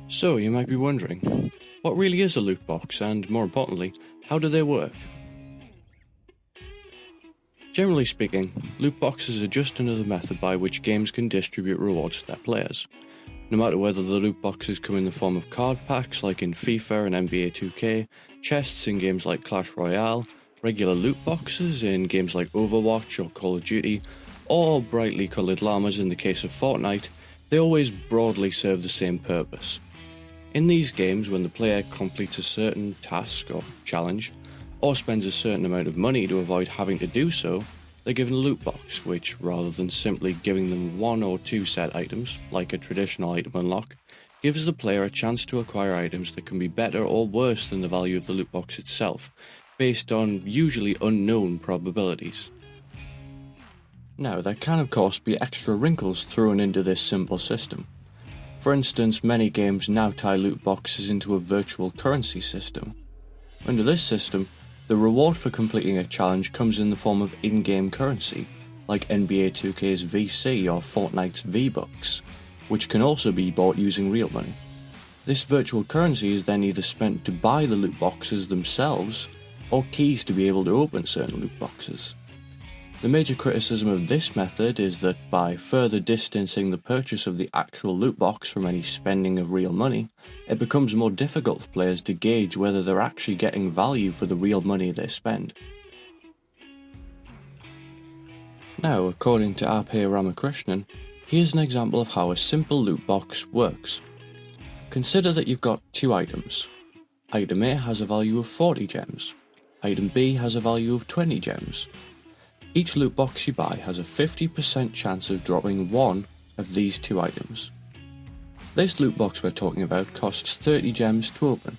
So, you might be wondering, what really is a loot box, and more importantly, how do they work? Generally speaking, loot boxes are just another method by which games can distribute rewards to their players. No matter whether the loot boxes come in the form of card packs like in FIFA and NBA 2K, chests in games like Clash Royale, regular loot boxes in games like Overwatch or Call of Duty, or brightly coloured llamas in the case of Fortnite, they always broadly serve the same purpose. In these games, when the player completes a certain task or challenge, or spends a certain amount of money to avoid having to do so, they're given a loot box, which, rather than simply giving them one or two set items, like a traditional item unlock, gives the player a chance to acquire items that can be better or worse than the value of the loot box itself, based on usually unknown probabilities. Now, there can of course be extra wrinkles thrown into this simple system. For instance, many games now tie loot boxes into a virtual currency system. Under this system, the reward for completing a challenge comes in the form of in-game currency, like NBA 2K's VC or Fortnite's V-Bucks, which can also be bought using real money. This virtual currency is then either spent to buy the loot boxes themselves, or keys to be able to open certain loot boxes. The major criticism of this method is that by further distancing the purchase of the actual loot box from any spending of real money, it becomes more difficult for players to gauge whether they're actually getting value for the real money they spend. Now, according to Abhay Ramakrishnan, here's an example of how a simple loot box works. Consider that you've got two items. Item A has a value of 40 gems. Item B has a value of 20 gems. Each loot box you buy has a 50% chance of dropping one of these two items. This loot box we're talking about costs 30 gems to open.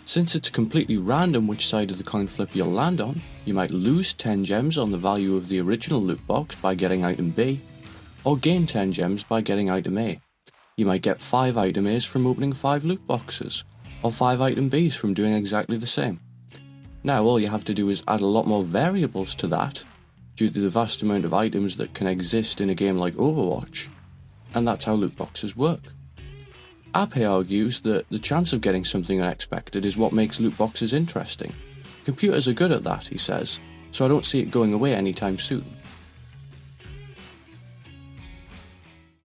Since it's completely random which side of the coin flip you'll land on, you might lose 10 gems on the value of the original loot box by getting item B, or gain 10 gems by getting item A. You might get 5 item A's from opening 5 loot boxes, or 5 item B's from doing exactly the same. Now all you have to do is add a lot more variables to that, due to the vast amount of items that can exist in a game like Overwatch, and that's how loot boxes work. Abhay argues that the chance of getting something unexpected is what makes loot boxes interesting. Computers are good at that, he says, so I don't see it going away anytime soon.